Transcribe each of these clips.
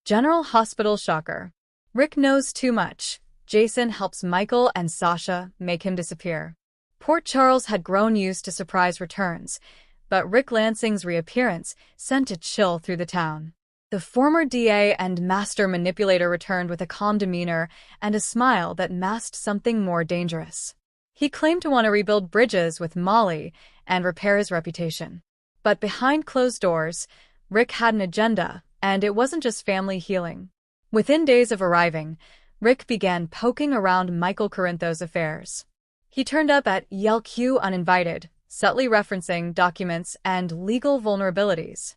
General Hospital shocker. Rick knows too much. Jason helps Michael and Sasha make him disappear. Port Charles had grown used to surprise returns, but Rick Lansing's reappearance sent a chill through the town. The former DA and master manipulator returned with a calm demeanor and a smile that masked something more dangerous. He claimed to want to rebuild bridges with Molly and repair his reputation. But behind closed doors, Rick had an agenda, and it wasn't just family healing. Within days of arriving, Rick began poking around Michael Corinthos' affairs. He turned up at YLQ uninvited, subtly referencing documents and legal vulnerabilities.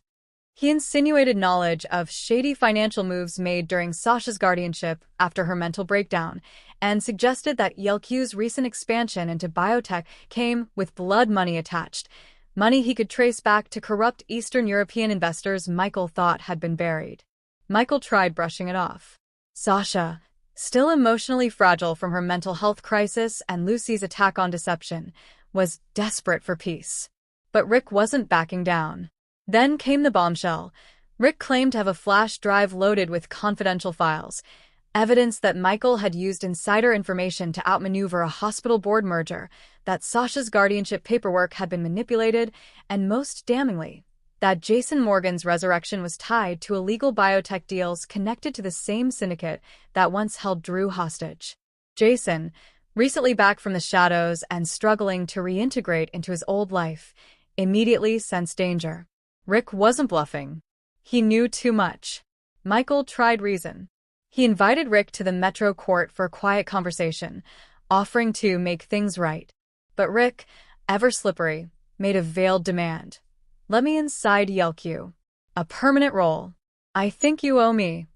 He insinuated knowledge of shady financial moves made during Sasha's guardianship after her mental breakdown, and suggested that YLQ's recent expansion into biotech came with blood money attached, money he could trace back to corrupt Eastern European investors Michael thought had been buried. Michael tried brushing it off. Sasha, still emotionally fragile from her mental health crisis and Lucy's attack on deception, was desperate for peace. But Rick wasn't backing down. Then came the bombshell. Rick claimed to have a flash drive loaded with confidential files, evidence that Michael had used insider information to outmaneuver a hospital board merger, that Sasha's guardianship paperwork had been manipulated, and most damningly, that Jason Morgan's resurrection was tied to illegal biotech deals connected to the same syndicate that once held Drew hostage. Jason, recently back from the shadows and struggling to reintegrate into his old life, immediately sensed danger. Rick wasn't bluffing. He knew too much. Michael tried reason. He invited Rick to the Metro Court for a quiet conversation, offering to make things right. But Rick, ever slippery, made a veiled demand. "Let me inside YLQ. A permanent role. I think you owe me."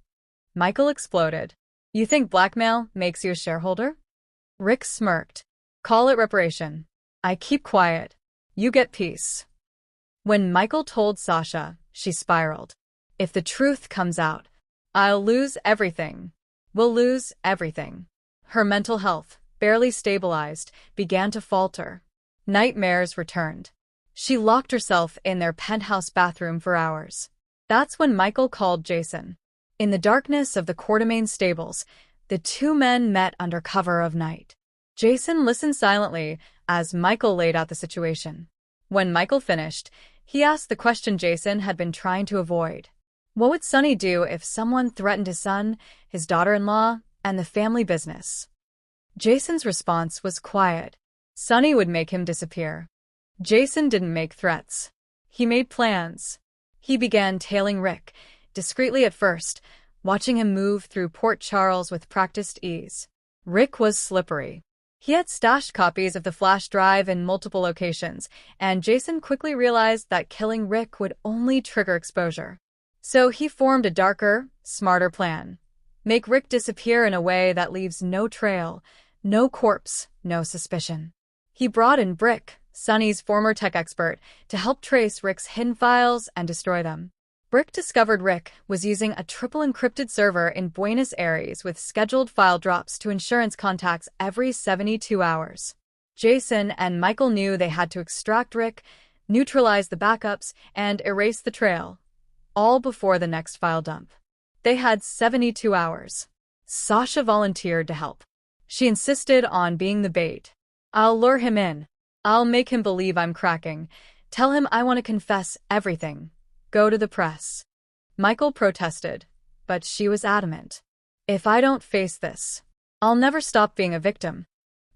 Michael exploded. "You think blackmail makes you a shareholder?" Rick smirked. "Call it reparation. I keep quiet. You get peace." When Michael told Sasha, she spiraled. "If the truth comes out, I'll lose everything. We'll lose everything." Her mental health, barely stabilized, began to falter. Nightmares returned. She locked herself in their penthouse bathroom for hours. That's when Michael called Jason. In the darkness of the Quartermain stables, the two men met under cover of night. Jason listened silently as Michael laid out the situation. When Michael finished, he asked the question Jason had been trying to avoid. What would Sonny do if someone threatened his son, his daughter-in-law, and the family business? Jason's response was quiet. Sonny would make him disappear. Jason didn't make threats. He made plans. He began tailing Rick, discreetly at first, watching him move through Port Charles with practiced ease. Rick was slippery. He had stashed copies of the flash drive in multiple locations, and Jason quickly realized that killing Rick would only trigger exposure. So he formed a darker, smarter plan. Make Rick disappear in a way that leaves no trail, no corpse, no suspicion. He brought in Brick, Sonny's former tech expert, to help trace Rick's hidden files and destroy them. Brick discovered Rick was using a triple encrypted server in Buenos Aires with scheduled file drops to insurance contacts every 72 hours. Jason and Michael knew they had to extract Rick, neutralize the backups, and erase the trail, all before the next file dump. They had 72 hours. Sasha volunteered to help. She insisted on being the bait. "I'll lure him in. I'll make him believe I'm cracking. Tell him I want to confess everything. Go to the press." Michael protested, but she was adamant. "If I don't face this, I'll never stop being a victim."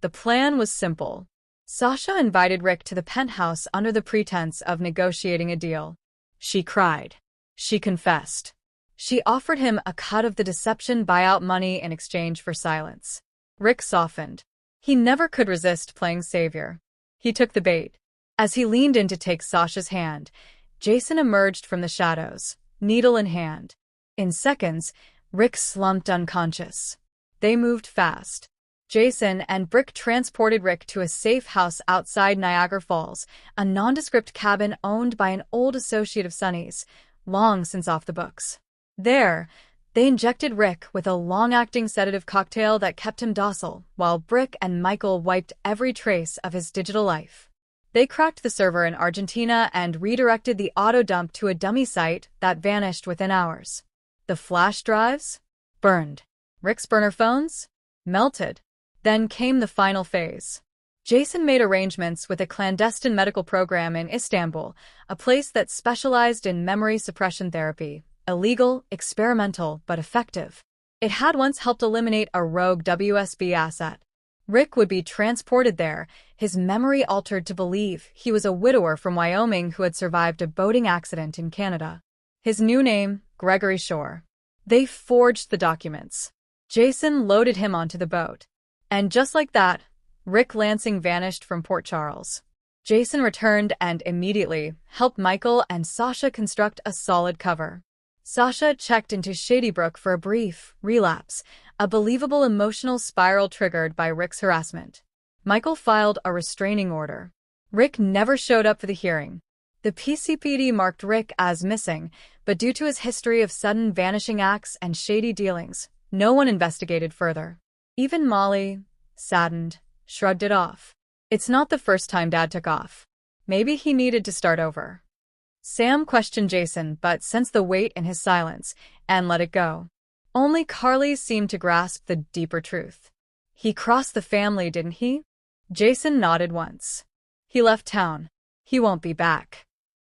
The plan was simple. Sasha invited Rick to the penthouse under the pretense of negotiating a deal. She cried. She confessed. She offered him a cut of the deception buyout money in exchange for silence. Rick softened. He never could resist playing savior. He took the bait. As he leaned in to take Sasha's hand, Jason emerged from the shadows, needle in hand. In seconds, Rick slumped unconscious. They moved fast. Jason and Brick transported Rick to a safe house outside Niagara Falls, a nondescript cabin owned by an old associate of Sonny's, long since off the books. There, they injected Rick with a long-acting sedative cocktail that kept him docile, while Brick and Michael wiped every trace of his digital life. They cracked the server in Argentina and redirected the auto dump to a dummy site that vanished within hours. The flash drives? Burned. Rick's burner phones? Melted. Then came the final phase. Jason made arrangements with a clandestine medical program in Istanbul, a place that specialized in memory suppression therapy. Illegal, experimental, but effective. It had once helped eliminate a rogue WSB asset. Rick would be transported there, his memory altered to believe he was a widower from Wyoming who had survived a boating accident in Canada. His new name, Gregory Shore. They forged the documents. Jason loaded him onto the boat. And just like that, Rick Lansing vanished from Port Charles. Jason returned and immediately helped Michael and Sasha construct a solid cover. Sasha checked into Shady Brook for a brief relapse, a believable emotional spiral triggered by Rick's harassment. Michael filed a restraining order. Rick never showed up for the hearing. The PCPD marked Rick as missing, but due to his history of sudden vanishing acts and shady dealings, no one investigated further. Even Molly, saddened, shrugged it off. It's not the first time Dad took off. Maybe he needed to start over. Sam questioned Jason but sensed the weight in his silence and let it go. Only Carly seemed to grasp the deeper truth. He crossed the family, didn't he? Jason nodded once. He left town. He won't be back.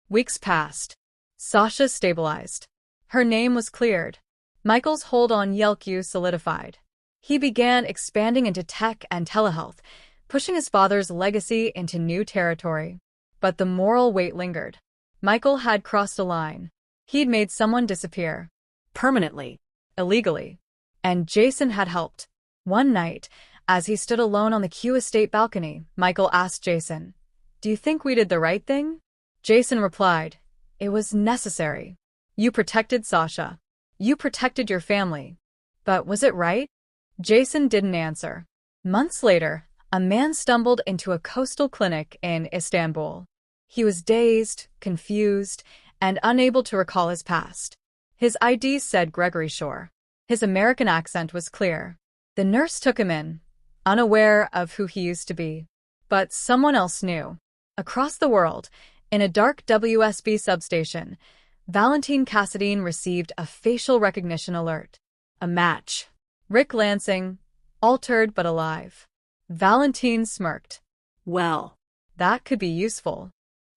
Weeks passed. Sasha stabilized. Her name was cleared. Michael's hold on Yelku solidified. He began expanding into tech and telehealth, pushing his father's legacy into new territory. But the moral weight lingered. Michael had crossed a line. He'd made someone disappear. Permanently. Illegally. And Jason had helped. One night, as he stood alone on the Q Estate balcony, Michael asked Jason, "Do you think we did the right thing?" Jason replied, "It was necessary. You protected Sasha. You protected your family. But was it right?" Jason didn't answer. Months later, a man stumbled into a coastal clinic in Istanbul. He was dazed, confused, and unable to recall his past. His ID said Gregory Shore. His American accent was clear. The nurse took him in, unaware of who he used to be. But someone else knew. Across the world, in a dark WSB substation, Valentine Cassadine received a facial recognition alert. A match. Rick Lansing, altered but alive. Valentine smirked. Well, that could be useful.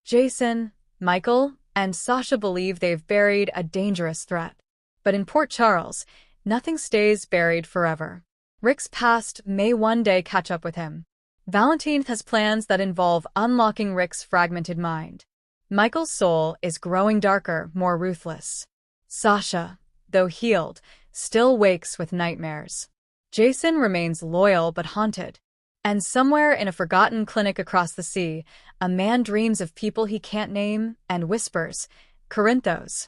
Jason, Michael, and Sasha believe they've buried a dangerous threat. But in Port Charles, nothing stays buried forever. Rick's past may one day catch up with him. Valentine has plans that involve unlocking Rick's fragmented mind. Michael's soul is growing darker, more ruthless. Sasha, though healed, still wakes with nightmares. Jason remains loyal but haunted. And somewhere in a forgotten clinic across the sea, a man dreams of people he can't name and whispers, "Corinthos."